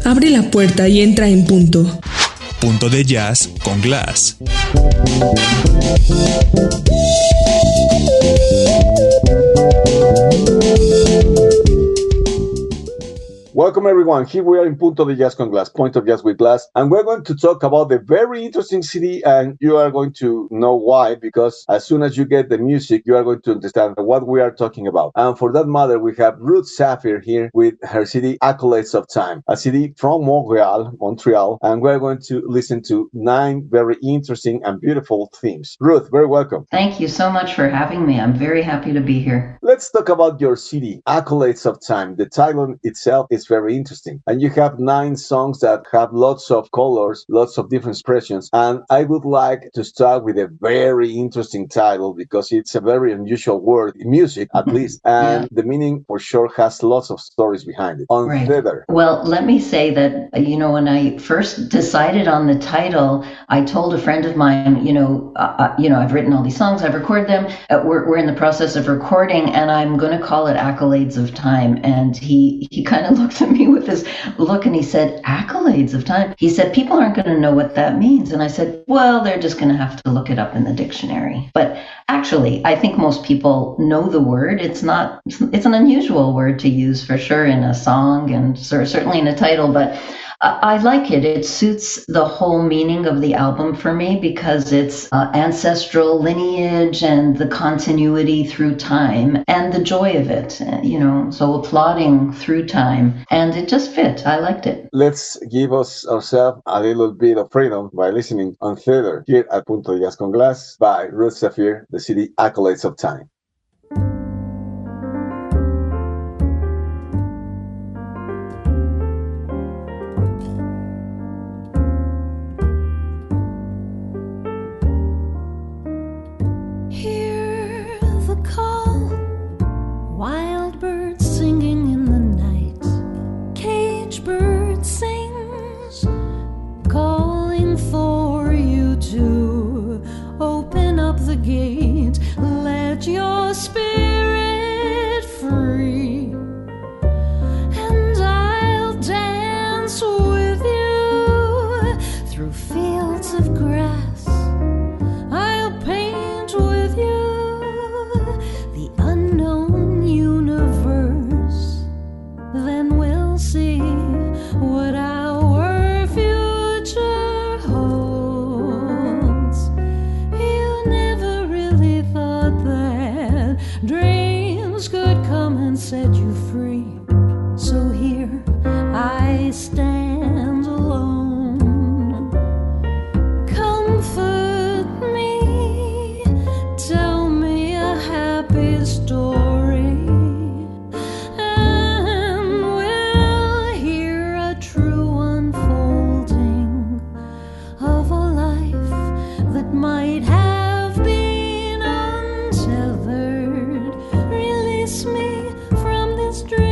Abre la puerta y entra en punto. Punto de Jazz con Glass. Welcome everyone, here we are in Punto de Jazz con Glass, Point of Jazz with Glass, and we're going to talk about the very interesting city, and you are going to know why, because as soon as you get the music, you are going to understand what we are talking about. And for that matter, we have Ruth Saphir here with her CD Accolades of Time, a CD from Montreal, and we're going to listen to 9 very interesting and beautiful themes. Ruth, very welcome. Thank you so much for having me. I'm very happy to be here. Let's talk about your CD, Accolades of Time. The title itself is very interesting. And you have 9 songs that have lots of colors, lots of different expressions. And I would like to start with a very interesting title because it's a very unusual word, music at least. And the meaning for sure has lots of stories behind it. Unfeather. Well, let me say that, when I first decided on the title, I told a friend of mine, I've written all these songs, I've recorded them. We're in the process of recording and I'm going to call it Accolades of Time. And he kind of looked at me with this look and he said, Accolades of Time? He said, people aren't going to know what that means. And I said, well, they're just going to have to look it up in the dictionary. But actually, I think most people know the word. It's an unusual word to use for sure in a song and certainly in a title, but I like it. It suits the whole meaning of the album for me because it's ancestral lineage and the continuity through time and the joy of it, so applauding through time. And it just fit. I liked it. Let's give ourselves a little bit of freedom by listening on Theater here at Punto de Jazz con Glass by Ruth Saphir, the CD Accolades of Time. Gate, let your spirit free, and I'll dance with you through fields of grass. I'll paint with you the unknown universe. Then we'll see what our future holds. Dreams could come and set you free. So here I stand alone. Comfort me, tell me a happy story, and we'll hear a true unfolding of a life that might have been untethered. Release me from this dream.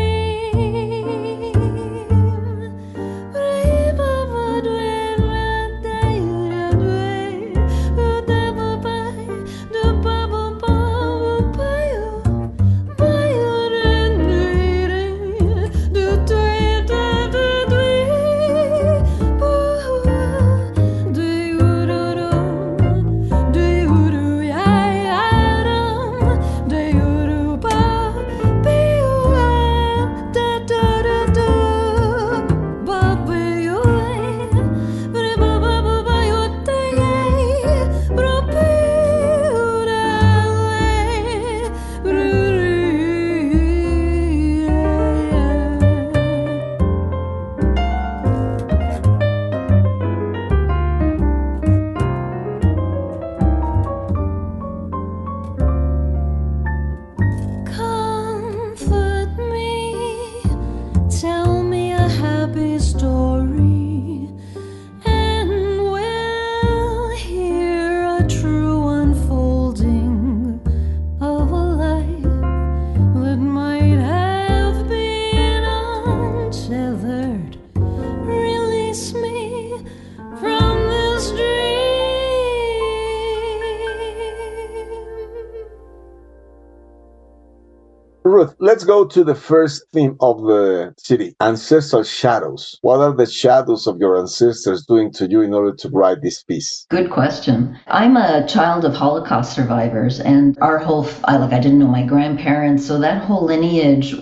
let's go to the first theme of the city, ancestral shadows. What are the shadows of your ancestors doing to you in order to write this piece? Good question. I'm a child of Holocaust survivors, and our whole, I didn't know my grandparents, so that whole lineage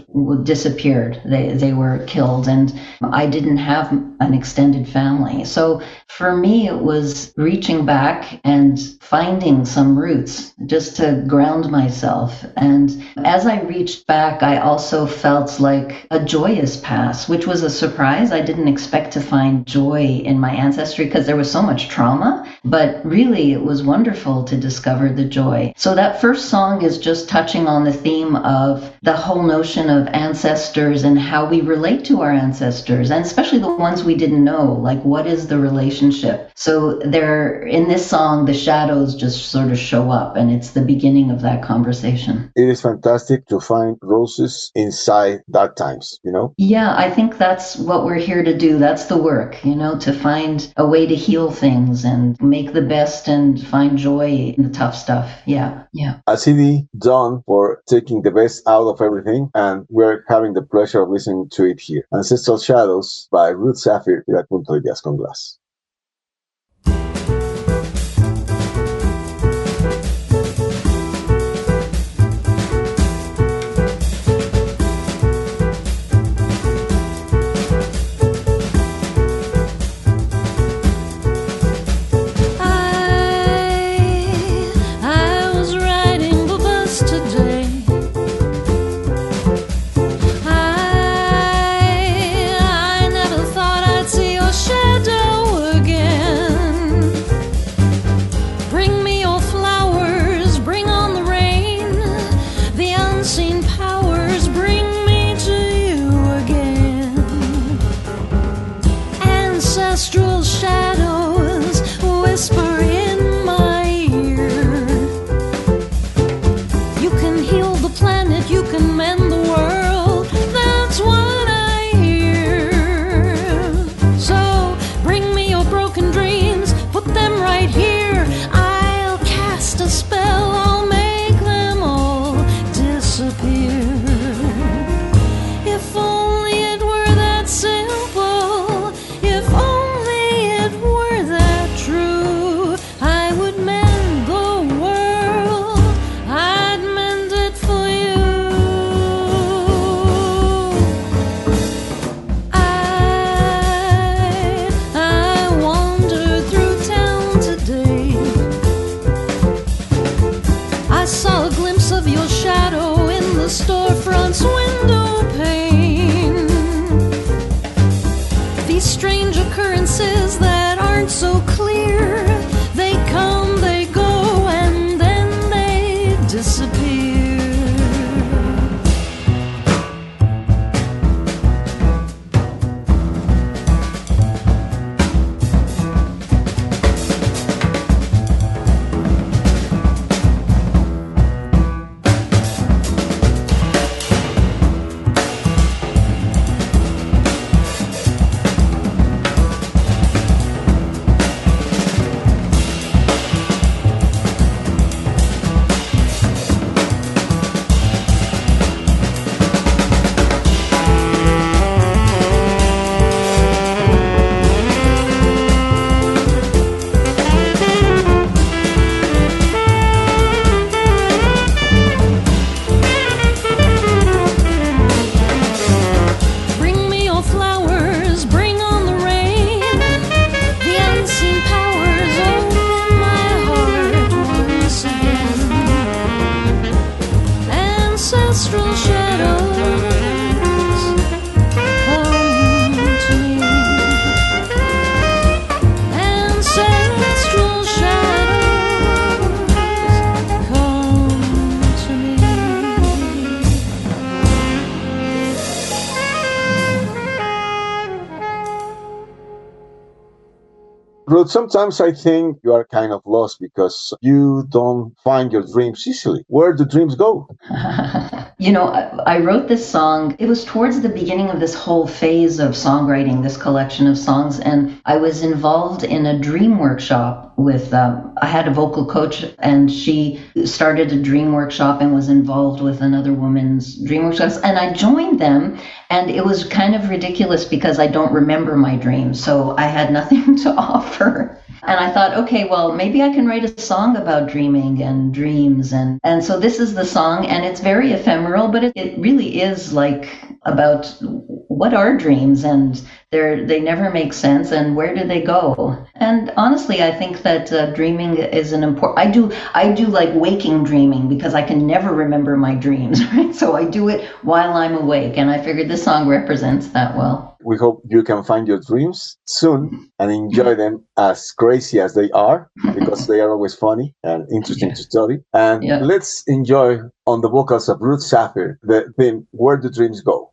disappeared. They were killed, and I didn't have an extended family. So for me, it was reaching back and finding some roots just to ground myself. And as I reached back, I also felt like a joyous past, which was a surprise. I didn't expect to find joy in my ancestry because there was so much trauma, but really it was wonderful to discover the joy. So that first song is just touching on the theme of the whole notion of ancestors and how we relate to our ancestors, and especially the ones we didn't know, like what is the relationship. So there, in this song, the shadows just sort of show up, and it's the beginning of that conversation. It is fantastic to find roses inside dark times, Yeah, I think that's what we're here to do. That's the work, to find a way to heal things and make the best and find joy in the tough stuff. Yeah. A CD done for taking the best out of everything, and we're having the pleasure of listening to it here. Ancestral Shadows by Ruth Zafir here at Punta Con Glass. Ruth, sometimes I think you are kind of lost because you don't find your dreams easily. Where do dreams go? I wrote this song. It was towards the beginning of this whole phase of songwriting, this collection of songs, and I was involved in a dream workshop I had a vocal coach, and she started a dream workshop and was involved with another woman's dream workshops, and I joined them, and it was kind of ridiculous because I don't remember my dreams, so I had nothing to offer. And I thought, okay, well, maybe I can write a song about dreaming and dreams. And so this is the song, and it's very ephemeral, but it really is like about what are dreams, and they never make sense, and where do they go? And honestly, I think that dreaming is an important. I do like waking dreaming because I can never remember my dreams, right? So I do it while I'm awake, and I figured this song represents that well. We hope you can find your dreams soon and enjoy them as crazy as they are, because they are always funny and interesting to study. And let's enjoy on the vocals of Ruth Shaffer the theme, Where Do Dreams Go?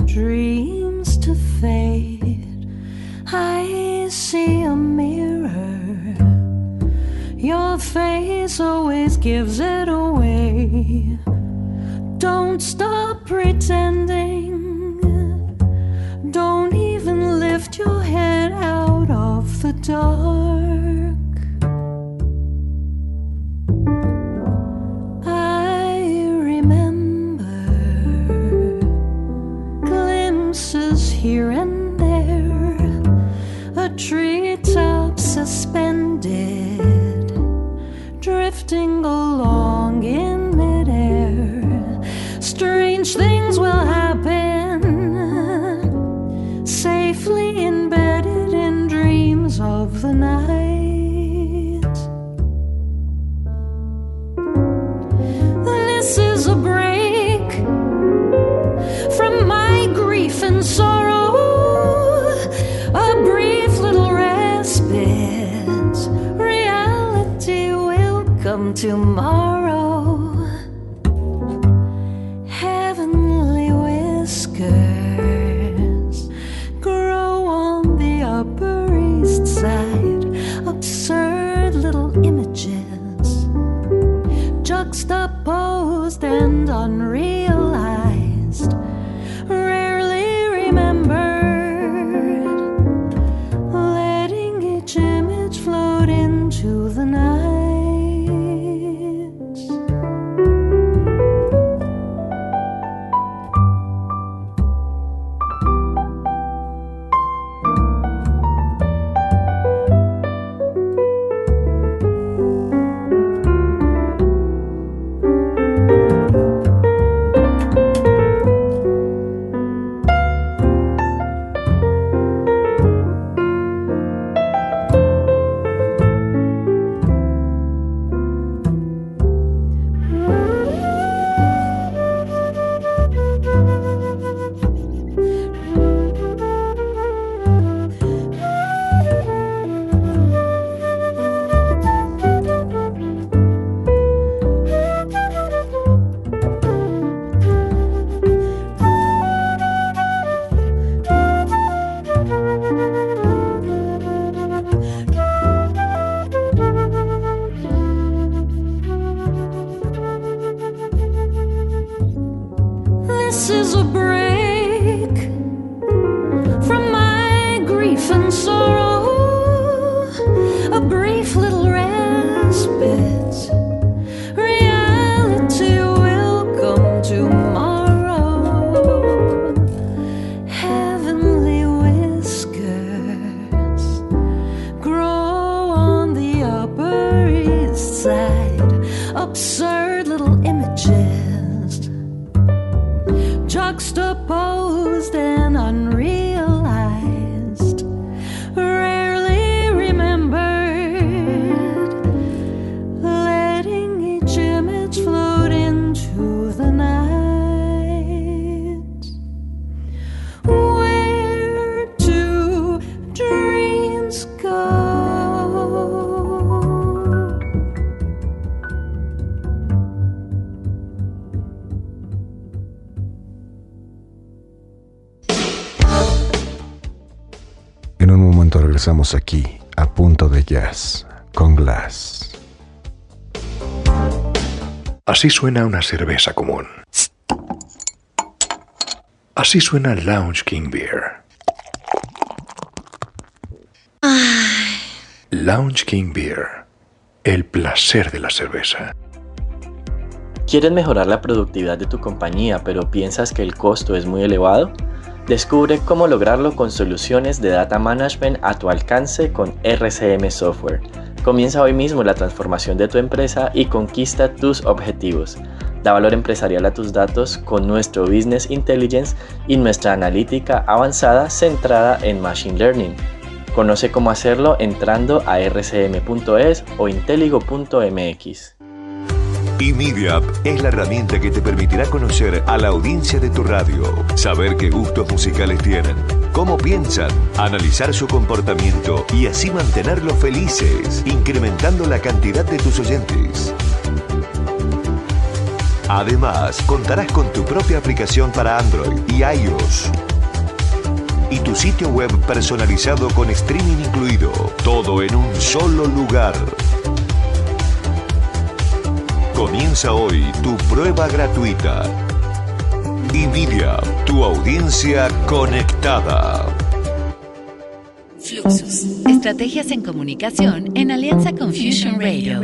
Dreams to fade, I see a mirror. Your face always gives it away. Don't stop pretending. Don't even lift your head out of the dark. Here and there, a treetop suspended, drifting along in midair. Strange things will happen, safely embedded in dreams of the night. This is a break from my grief and sorrow. A brief little respite. Reality will come tomorrow. Heavenly whiskers grow on the Upper East Side. Absurd little images, juxtaposed and unrealized, rarely remembered. Float into the night. Juxtaposed and unrealized, rarely remembered, letting each image float into the night. Where do dreams go? Regresamos aquí a Punto de Jazz con Glass. Así suena una cerveza común. Así suena Lounge King Beer. Lounge King Beer. El placer de la cerveza. ¿Quieres mejorar la productividad de tu compañía, pero piensas que el costo es muy elevado? Descubre cómo lograrlo con soluciones de data management a tu alcance con RCM Software. Comienza hoy mismo la transformación de tu empresa y conquista tus objetivos. Da valor empresarial a tus datos con nuestro Business Intelligence y nuestra analítica avanzada centrada en Machine Learning. Conoce cómo hacerlo entrando a rcm.es o inteligo.mx. eMedia es la herramienta que te permitirá conocer a la audiencia de tu radio, saber qué gustos musicales tienen, cómo piensan, analizar su comportamiento y así mantenerlos felices, incrementando la cantidad de tus oyentes. Además, contarás con tu propia aplicación para Android y iOS. Y tu sitio web personalizado con streaming incluido, todo en un solo lugar. Comienza hoy tu prueba gratuita. eMedia, tu audiencia conectada. Fluxus. Estrategias en comunicación en alianza con Fusion Radio.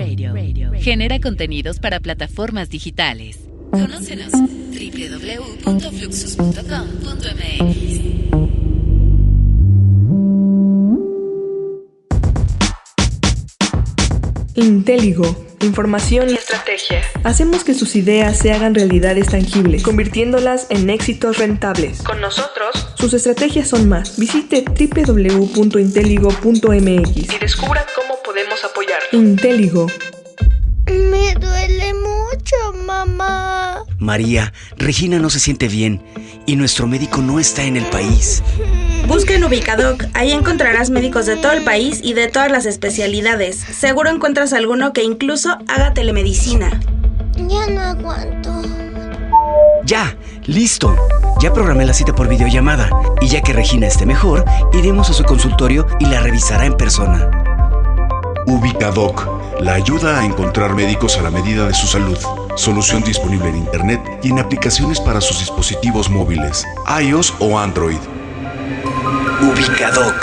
Genera contenidos para plataformas digitales. Conócenos www.fluxus.com.mx. Intéligo. Información y estrategia. Hacemos que sus ideas se hagan realidades tangibles, convirtiéndolas en éxitos rentables. Con nosotros, sus estrategias son más. Visite www.inteligo.mx y descubra cómo podemos apoyar. Intéligo. Me duele mucho, mamá. María, Regina no se siente bien y nuestro médico no está en el país. Busca en Ubicadoc, ahí encontrarás médicos de todo el país y de todas las especialidades. Seguro encuentras alguno que incluso haga telemedicina. Ya no aguanto. ¡Ya! ¡Listo! Ya programé la cita por videollamada y ya que Regina esté mejor, iremos a su consultorio y la revisará en persona. Ubicadoc, la ayuda a encontrar médicos a la medida de su salud. Solución disponible en Internet y en aplicaciones para sus dispositivos móviles, iOS o Android. Ubicadoc.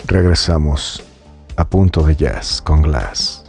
Regresamos a Punto de Jazz con Glass.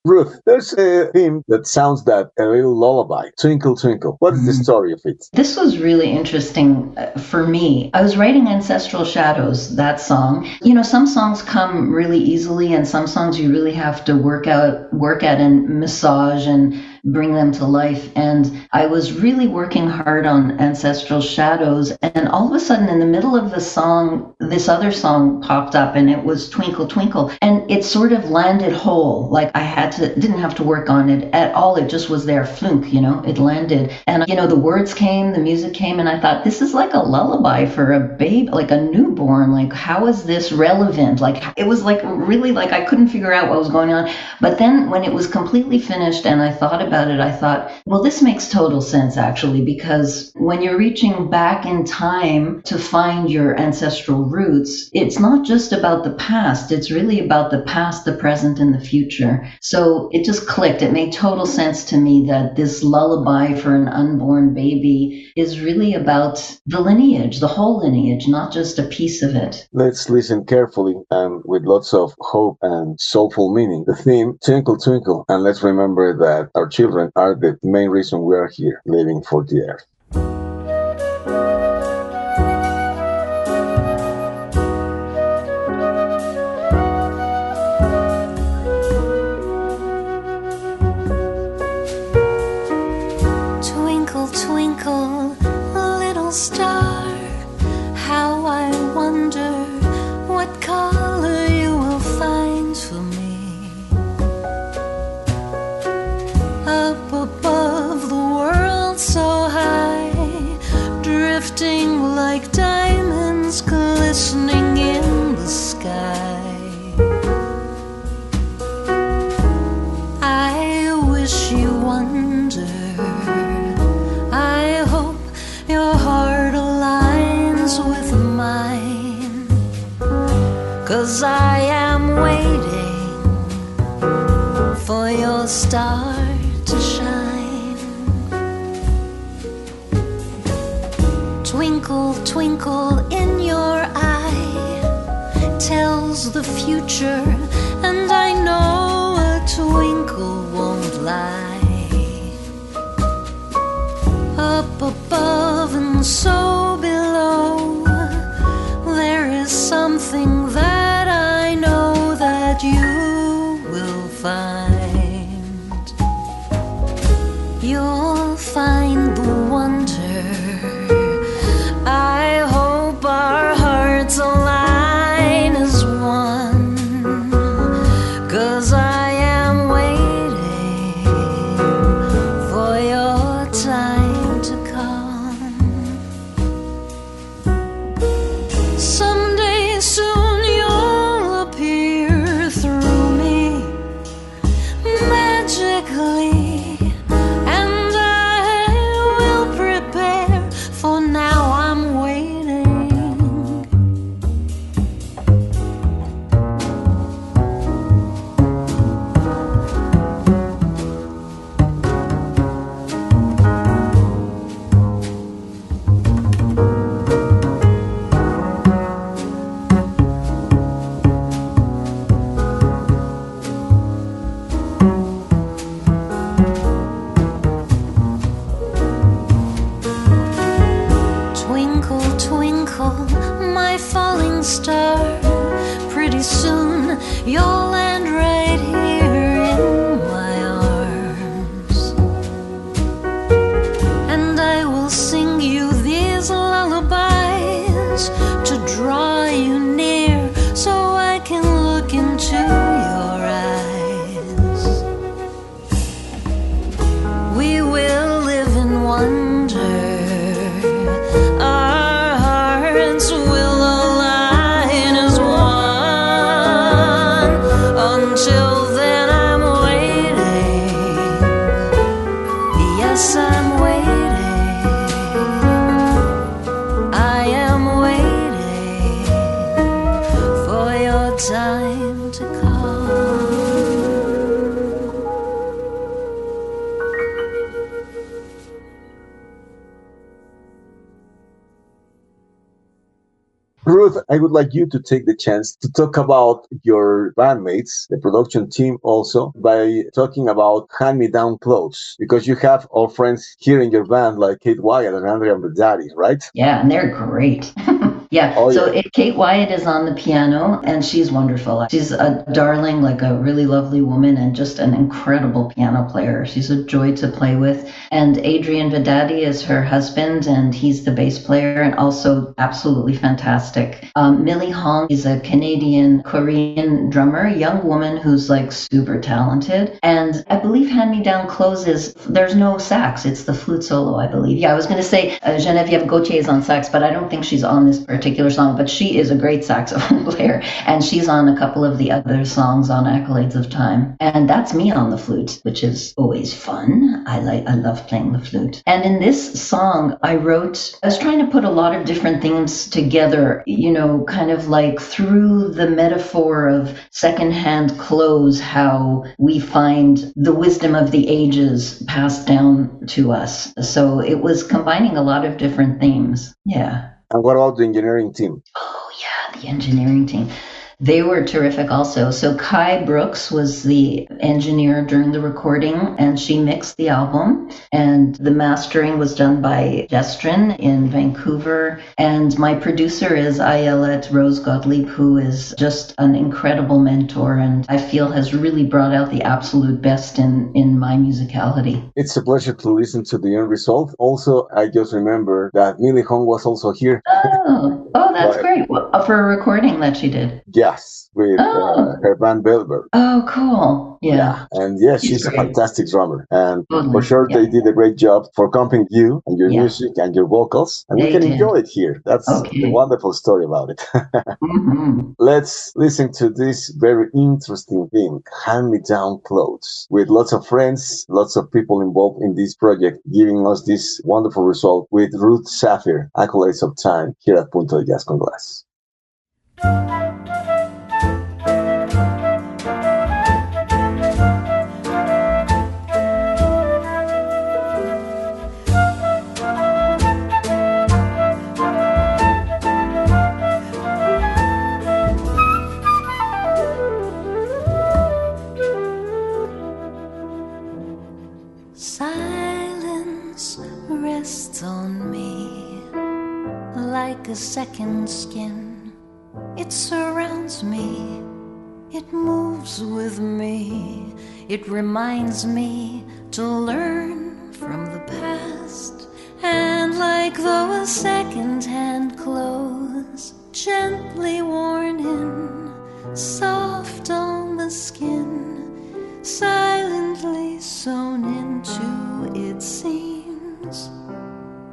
Ruth, there's a theme that sounds that a little lullaby, Twinkle Twinkle. What is the story of it? This was really interesting for me. I was writing Ancestral Shadows, that song. You know, some songs come really easily and some songs you really have to work at and massage and bring them to life. And I was really working hard on Ancestral Shadows, and all of a sudden in the middle of the song, this other song popped up and it was Twinkle Twinkle, and it sort of landed whole. Like I didn't have to work on it at all. It just was there, flunk, you know, it landed. And, you know, the words came, the music came, and I thought, this is like a lullaby for a babe, like a newborn. Like, how is this relevant? Like, it was like really like I couldn't figure out what was going on. But then when it was completely finished and I thought about it, I thought, well, this makes total sense actually, because when you're reaching back in time to find your ancestral roots, it's not just about the past. It's really about the past, the present, and the future. So it just clicked. It made total sense to me that this lullaby for an unborn baby is really about the lineage, the whole lineage, not just a piece of it. Let's listen carefully and with lots of hope and soulful meaning. The theme, Twinkle Twinkle, and let's remember that our children are the main reason we are here, living for the earth. Twinkle, twinkle, little star, how I wonder what color you will find for me. Up above the world so high, drifting like diamonds glistening in the sky. I wish you wonder, I 'cause I am waiting for your star to shine. Twinkle, twinkle in your eye tells the future, and I know a twinkle won't lie. Up above and so below, there is something that I know that you will find. You'll find the wonder. I hope our hearts align as one, 'cause I am waiting for your time to come. Someday soon you'll appear through me magically, and I will prepare, for now I'm waiting. Twinkle, twinkle, my falling star, pretty soon you'll land right here in my arms, and I will sing you these lullabies to draw you near, so I can look into your eyes. We will live in wonder. Our hearts will align as one. Until then I'm waiting. Yes, I'm waiting. I am waiting for your time to come. Ruth, I would like you to take the chance to talk about your bandmates, the production team also, by talking about hand-me-down clothes, because you have all friends here in your band like Kate Wyatt and Andrea Daddy, right? Yeah, and they're great. Yeah, Oh, so yeah. Kate Wyatt is on the piano, and she's wonderful. She's a darling, like a really lovely woman, and just an incredible piano player. She's a joy to play with. And Adrian Vedati is her husband, and he's the bass player, and also absolutely fantastic. Millie Hong is a Canadian Korean drummer, young woman who's like super talented. And I believe Hand Me Down Clothes there's no sax, it's the flute solo, I believe. Yeah, I was going to say Geneviève Gauthier is on sax, but I don't think she's on this particular song, but she is a great saxophone player, and she's on a couple of the other songs on Accolades of Time. And that's me on the flute, which is always fun. I love playing the flute. And in this song, I was trying to put a lot of different things together, kind of like through the metaphor of secondhand clothes, how we find the wisdom of the ages passed down to us. So it was combining a lot of different themes. Yeah. And what about the engineering team? Oh, yeah, the engineering team. They were terrific also. So Kai Brooks was the engineer during the recording, and she mixed the album. And the mastering was done by Destrin in Vancouver. And my producer is Ayelet Rose Gottlieb, who is just an incredible mentor, and I feel has really brought out the absolute best in my musicality. It's a pleasure to listen to the end result. Also, I just remember that Millie Hong was also here. Oh, that's great. For a recording that she did. Yes, with her band Belver. Oh, cool. Yeah. And yes, she's a fantastic drummer. And for sure, they did a great job for accompanying you and your music and your vocals. And we can enjoy it here. That's a wonderful story about it. Let's listen to this very interesting thing, Hand-Me-Down Clothes, with lots of friends, lots of people involved in this project, giving us this wonderful result with Ruth Saphir, Accolades of Time, here at Punta Con Glass. like a second skin. It surrounds me, it moves with me, it reminds me to learn from the past. And like those second-hand clothes, gently worn in, soft on the skin, silently sewn into, it seems,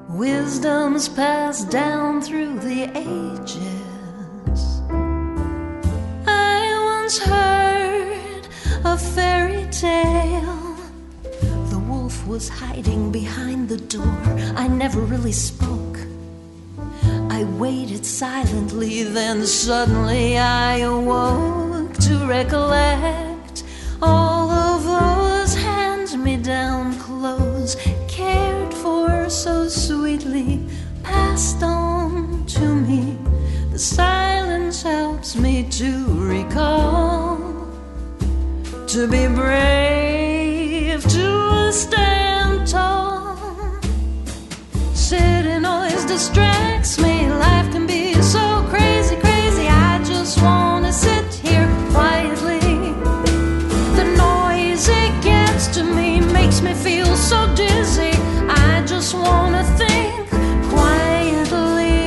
wisdom's passed down through the ages. I once heard a fairy tale. The wolf was hiding behind the door. I never really spoke. I waited silently, then suddenly I awoke to recollect all of those hand-me-down clothes, cared for so sweetly, passed on to me. The silence helps me to recall, to be brave, to stand tall. City noise distracts me. Life can be so crazy, crazy. I just wanna sit here quietly. The noise it gets to me makes me feel so dizzy. I just wanna think quietly.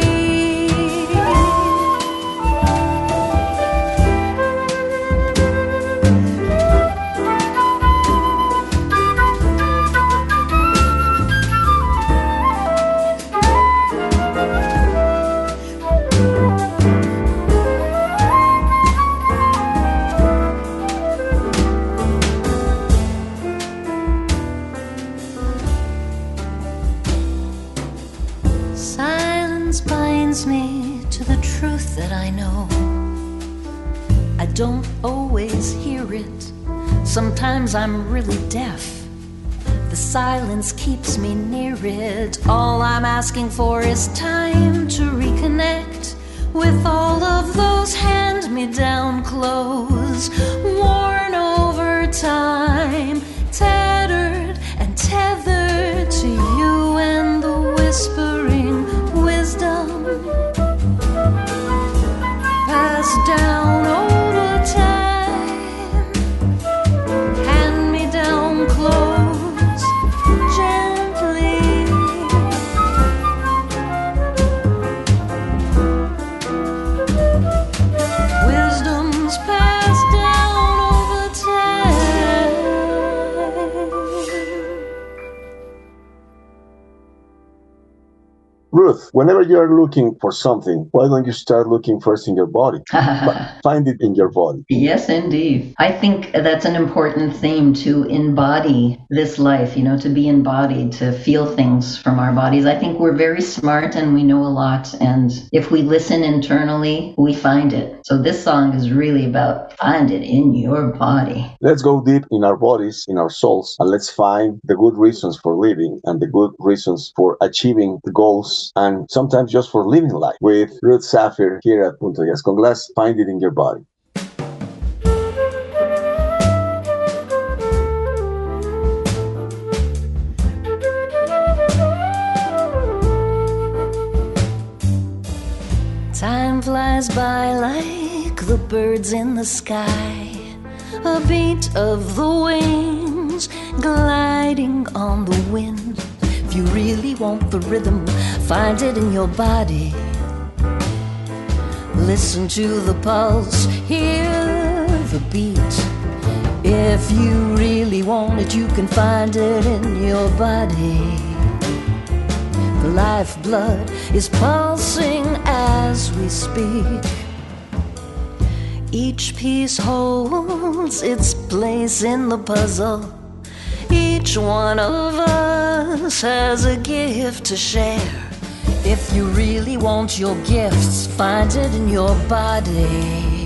Me to the truth that I know. I don't always hear it. Sometimes I'm really deaf. The silence keeps me near it. All I'm asking for is time to reconnect with all of those hand-me-down clothes, worn over time, tattered and tethered to you and the whispering wisdom passed down over time. Hand me down clothes gently. Wisdom's passed down over time. Ruth, whenever you are looking for something, why don't you start looking first in your body? Find it in your body. Yes, indeed. I think that's an important theme, to embody this life, to be embodied, to feel things from our bodies. I think we're very smart and we know a lot. And if we listen internally, we find it. So this song is really about find it in your body. Let's go deep in our bodies, in our souls, and let's find the good reasons for living and the good reasons for achieving the goals, and sometimes just for living life. With Ruth Safir here at Punta Con Glass, find it in your body. Time flies by like the birds in the sky, a beat of the wings gliding on the wind. If you really want the rhythm, find it in your body. Listen to the pulse, hear the beat. If you really want it, you can find it in your body. The lifeblood is pulsing as we speak. Each piece holds its place in the puzzle. Each one of us has a gift to share. If you really want your gifts, find it in your body.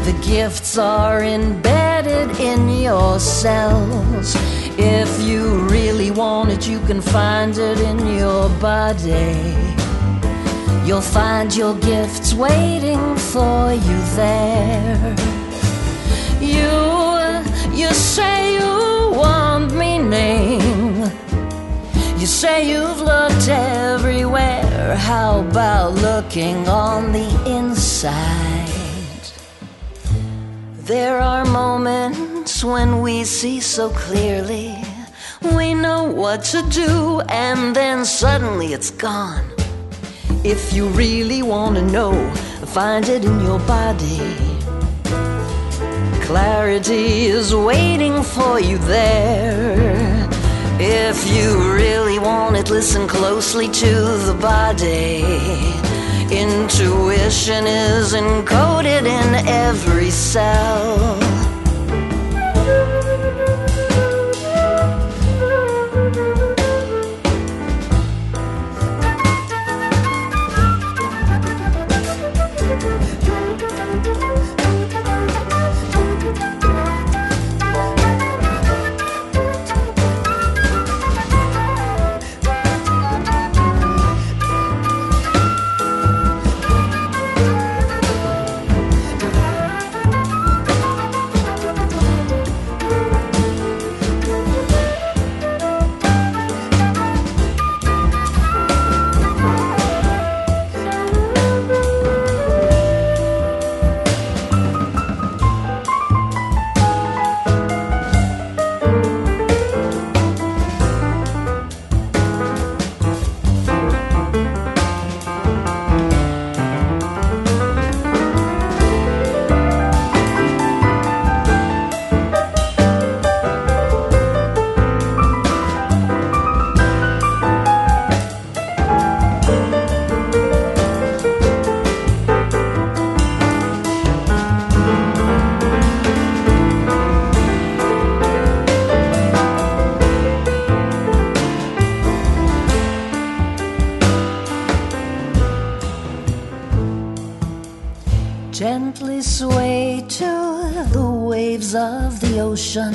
The gifts are embedded in your cells. If you really want it, you can find it in your body. You'll find your gifts waiting for you there. You say you want meaning. You say you've looked everywhere. How about looking on the inside? There are moments when we see so clearly. We know what to do, and then suddenly it's gone. If you really want to know, find it in your body. Clarity is waiting for you there. If you really want it, listen closely to the body. Intuition is encoded in every cell. Gently sway to the waves of the ocean,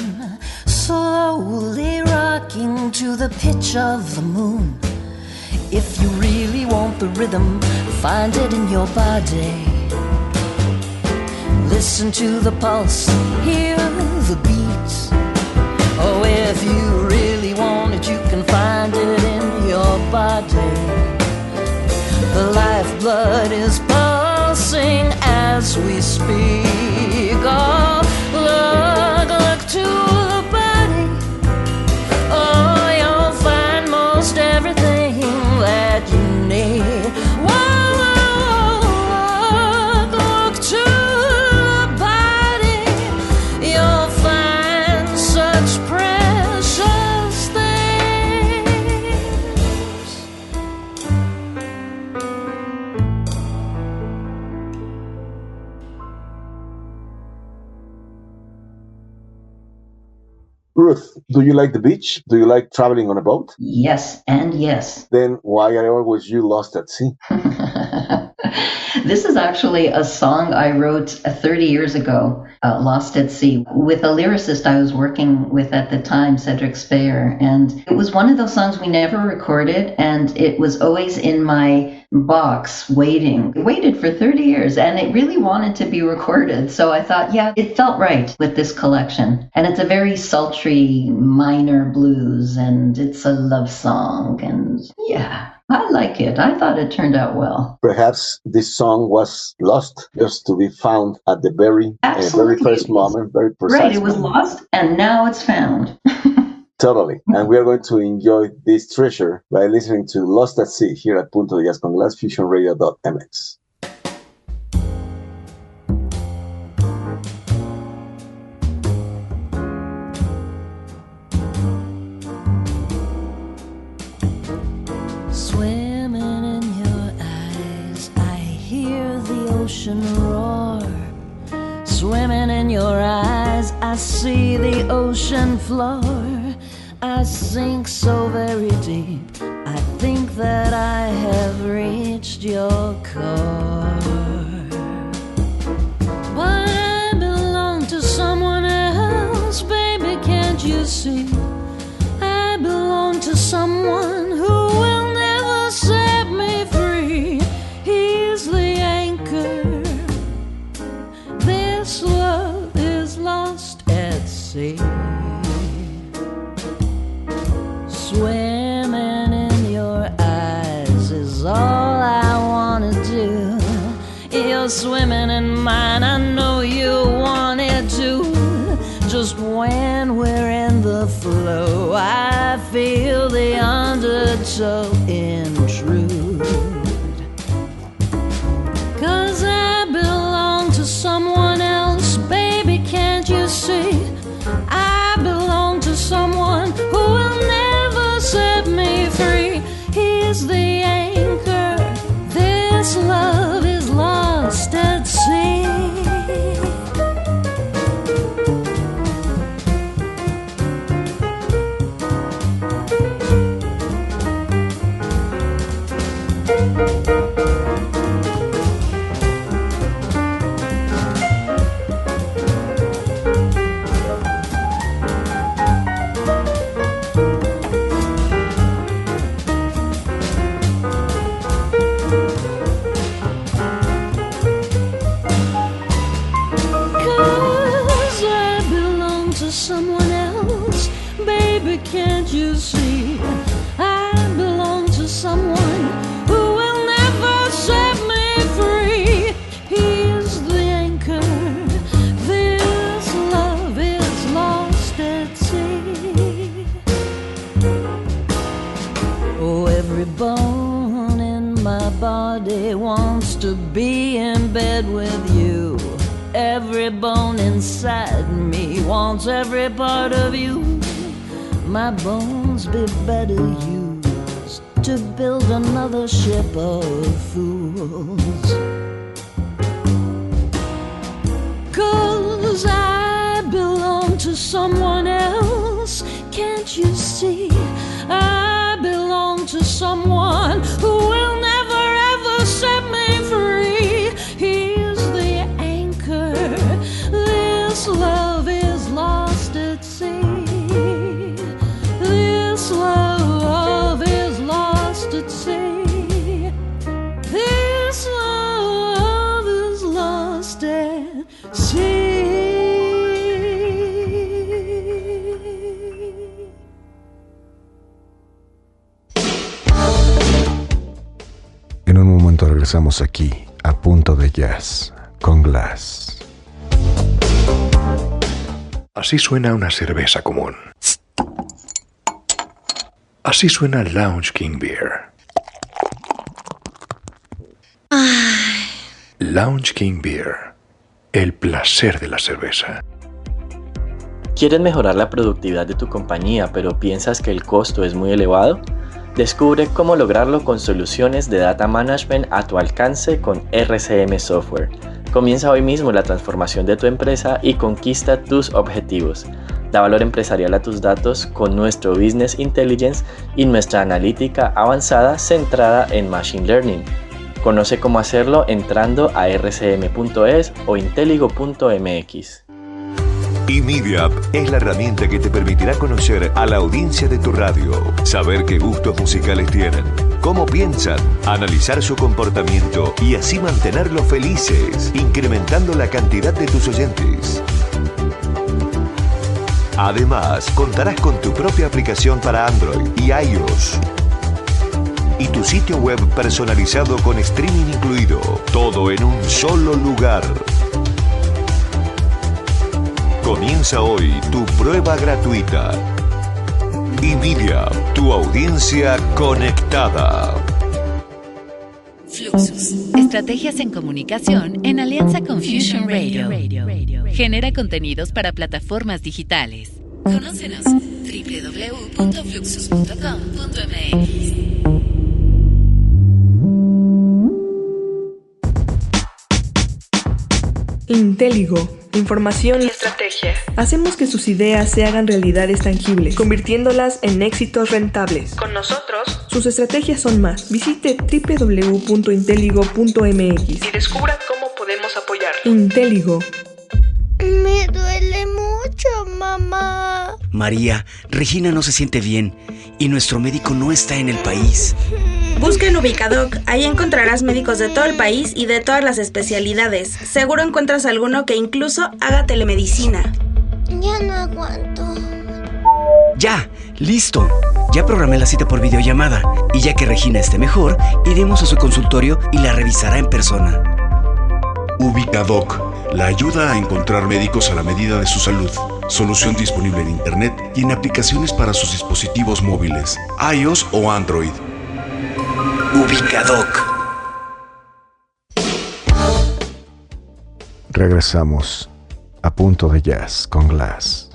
slowly rocking to the pitch of the moon. If you really want the rhythm, find it in your body. Listen to the pulse, hear the beats. Oh, if you really want it, you can find it in your body. The lifeblood is pulsing as we speak. Oh, look to the body. Oh, you'll find most everything that you need. Whoa, look to the body. You'll find such precious things. Ruth, do you like the beach? Do you like traveling on a boat? Yes, and yes. Then why are always you lost at sea? This is actually a song I wrote 30 years ago, Lost at Sea, with a lyricist I was working with at the time, Cedric Speyer. And it was one of those songs we never recorded, and it was always in my box waiting. It waited for 30 years, and it really wanted to be recorded. So I thought, yeah, it felt right with this collection. And it's a very sultry minor blues, and it's a love song, and yeah. I like it. I thought it turned out well. Perhaps this song was lost just to be found at the very first moment, very precise. Right, it was lost and now it's found. Totally. And we are going to enjoy this treasure by listening to Lost at Sea here at Punta Con Glass, fussionradio.mx. Swimming in your eyes, I hear the ocean roar. Swimming in your eyes, I see the ocean floor. I sink so very deep, I think that I have reached your core. But I belong to someone else, baby, can't you see? I belong to someone who will never set me free. He's the anchor. This love is lost at sea. Swimming swimming in mine. I know you wanted to. Just when we're in the flow, I feel the undertow intrude. 'Cause I belong to someone else, baby, can't you see? I belong to someone who will never set me free. He's the anchor, this love is lost at sea. Can't you see? I belong to someone who will never set me free. He's the anchor, this love is lost at sea. Oh, every bone in my body wants to be in bed with you. Every bone inside me wants every part of you. My bones be better used to build another ship of fools. 'Cause I belong to someone else, can't you see? I belong to someone who will never ever set me free. He's the anchor, this love is lost at sea. This love is lost at sea. This love is lost at sea. En un momento regresamos aquí a Punto de Jazz con Glass. Así suena una cerveza común. Así suena Lounge King Beer. Lounge King Beer. El placer de la cerveza. ¿Quieres mejorar la productividad de tu compañía, pero piensas que el costo es muy elevado? Descubre cómo lograrlo con soluciones de data management a tu alcance con RCM Software. Comienza hoy mismo la transformación de tu empresa y conquista tus objetivos. Da valor empresarial a tus datos con nuestro Business Intelligence y nuestra analítica avanzada centrada en Machine Learning. Conoce cómo hacerlo entrando a rcm.es o inteligo.mx. eMedia es la herramienta que te permitirá conocer a la audiencia de tu radio, saber qué gustos musicales tienen, cómo piensan, analizar su comportamiento y así mantenerlos felices, incrementando la cantidad de tus oyentes. Además, contarás con tu propia aplicación para Android y iOS. Y tu sitio web personalizado con streaming incluido. Todo en un solo lugar. Comienza hoy tu prueba gratuita. eMedia, tu audiencia conectada. Fluxus. Estrategias en comunicación en alianza con Fusion Radio. Genera contenidos para plataformas digitales. Conócenos www.fluxus.com.mx. Inteligo. Información y estrategia. Hacemos que sus ideas se hagan realidades tangibles, convirtiéndolas en éxitos rentables. Con nosotros, sus estrategias son más. Visite www.inteligo.mx y descubra cómo podemos apoyarlo. Inteligo. Me duele mucho, mamá. María, Regina no se siente bien y nuestro médico no está en el país. Busca en Ubicadoc, ahí encontrarás médicos de todo el país y de todas las especialidades. Seguro encuentras alguno que incluso haga telemedicina. Ya no aguanto. Ya, listo. Ya programé la cita por videollamada y ya que Regina esté mejor, iremos a su consultorio y la revisará en persona. Ubicadoc, la ayuda a encontrar médicos a la medida de su salud. Solución disponible en Internet y en aplicaciones para sus dispositivos móviles, iOS o Android. Ubicadoc. Regresamos a Punto de Jazz con Glass.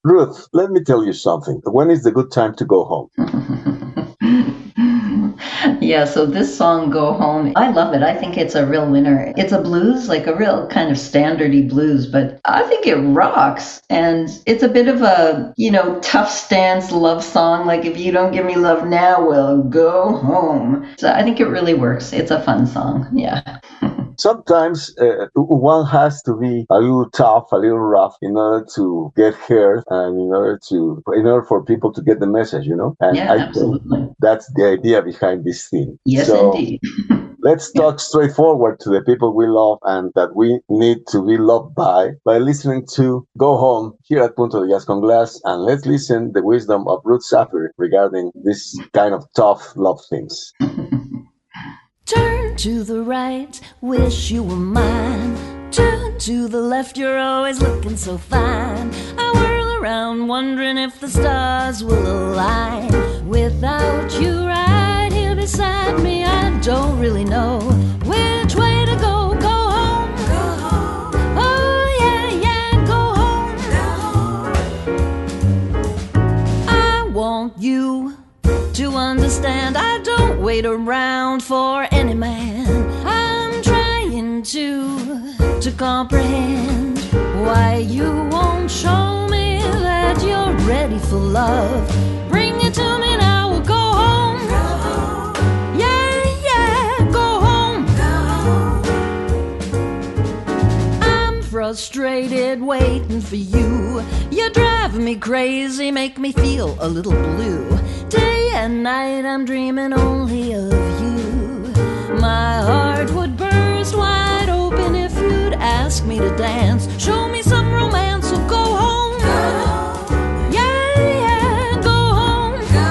Ruth, let me tell you something. When is the good time to go home? Yeah, so this song, Go Home, I love it. I think it's a real winner. It's a blues, like a real kind of standardy blues, but I think it rocks. And it's a bit of a, tough stance love song. Like, if you don't give me love now, well, go home. So I think it really works. It's a fun song. Yeah. Sometimes one has to be a little tough, a little rough in order to get heard and in order for people to get the message, And yeah, I absolutely. think that's the idea behind this thing. Yes, indeed. Let's talk straightforward to the people we love and that we need to be loved by listening to Go Home here at Punto de Jazz con Glass, and let's listen the wisdom of Ruth Safir regarding this kind of tough love things. Turn to the right, wish you were mine. Turn to the left, you're always looking so fine. I whirl around wondering if the stars will align. Without you right here beside me, I don't really know which way to go. Go home, go home. Oh yeah, go home. I want you to understand, I don't wait around for any man. I'm trying to comprehend why you won't show me that you're ready for love. Bring it to me now, we'll go home. Go home. Yeah, go home. Go home. I'm frustrated waiting for you. You drive me crazy, make me feel a little blue. Day and night I'm dreaming only of you. My heart would burst wide open if you'd ask me to dance. Show me some romance, so go home. Go home. Yeah, go home. Go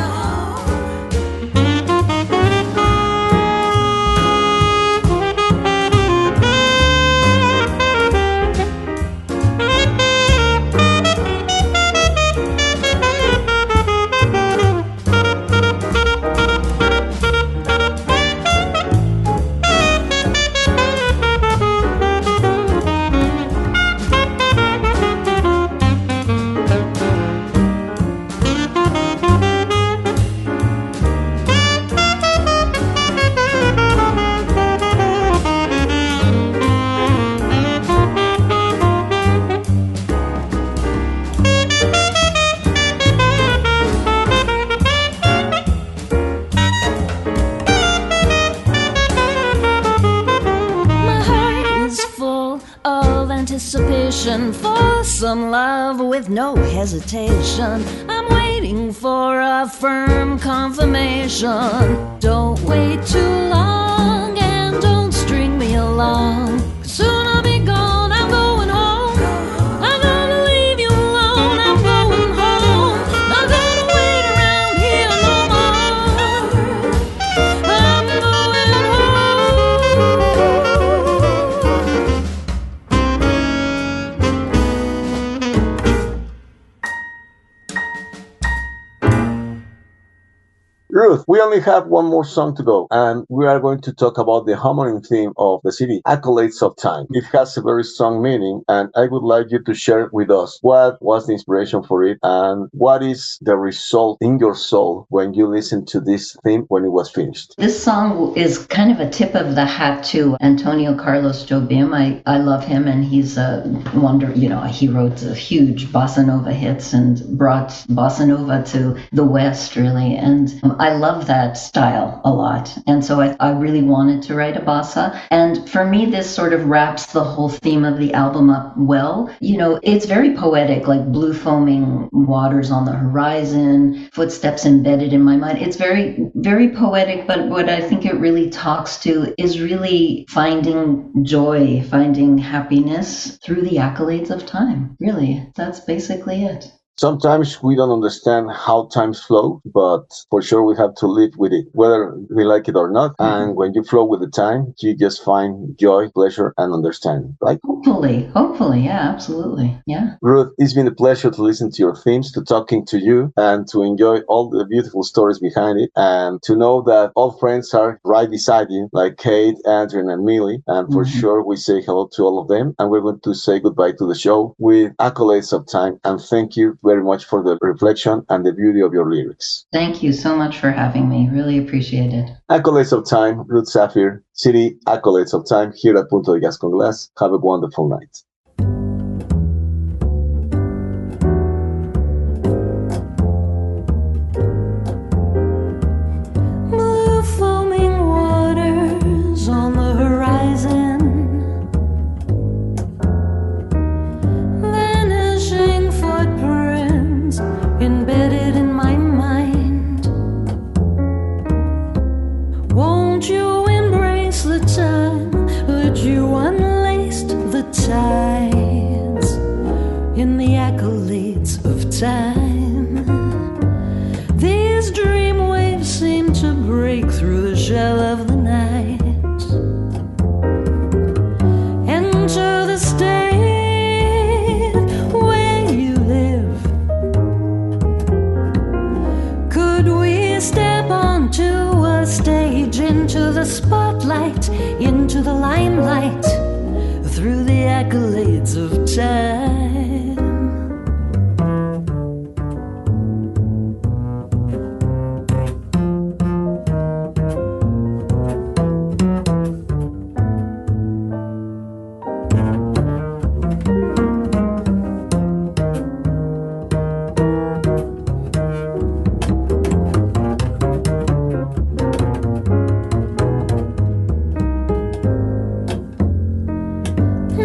anticipation for some love with no hesitation. I'm waiting for a firm confirmation. Don't wait too long and don't string me along. Soon I'll be gone, I'm going home. I'm gonna leave you alone, I'm going home. Not gonna wait around here no more. I'm going home. Ruth, we only have one more song to go, and we are going to talk about the homonym theme of the city, Accolades of Time. It has a very strong meaning, and I would like you to share with us what was the inspiration for it, and what is the result in your soul when you listen to this theme when it was finished. This song is kind of a tip of the hat to Antonio Carlos Jobim. I love him, and he's a wonder. He wrote huge bossa nova hits and brought bossa nova to the West, really, and I love that style a lot. And so I really wanted to write a bossa. And for me, this sort of wraps the whole theme of the album up well. It's very poetic, like blue foaming waters on the horizon, footsteps embedded in my mind. It's very, very poetic, but what I think it really talks to is really finding joy, finding happiness through the accolades of time. Really, that's basically it. Sometimes we don't understand how times flow, but for sure we have to live with it, whether we like it or not. And when you flow with the time, you just find joy, pleasure, and understanding, right? Hopefully, yeah, absolutely, yeah. Ruth, it's been a pleasure to listen to your themes, to talking to you, and to enjoy all the beautiful stories behind it, and to know that all friends are right beside you, like Kate, Adrian, and Millie. And for sure, we say hello to all of them. And we're going to say goodbye to the show with Accolades of Time. And thank you very much for the reflection and the beauty of your lyrics. Thank you so much for having me. Really appreciate it. Accolades of Time, Ruth Sapphire, City Accolades of Time here at Punta Con Glass. Have a wonderful night. Blue foaming waters on the horizon, vanishing footprints embedded in my mind. Won't you embrace the time that you unlaced the tides in the accolades of time? These dream waves seem to break through the shell of the night, enter the state where you live. Could we step onto a stage, into the spotlight, into the limelight, through the accolades of time?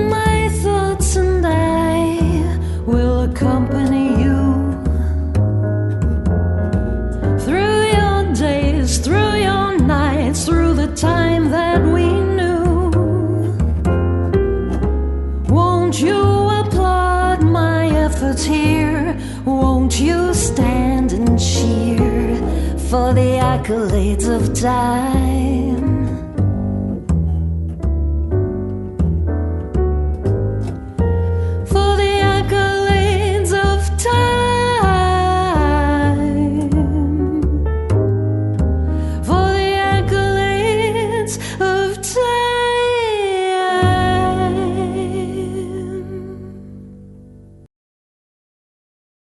My thoughts and I will accompany you through your days, through your nights, through the time that we knew. Won't you applaud my efforts here? Won't you stand and cheer for the accolades of time?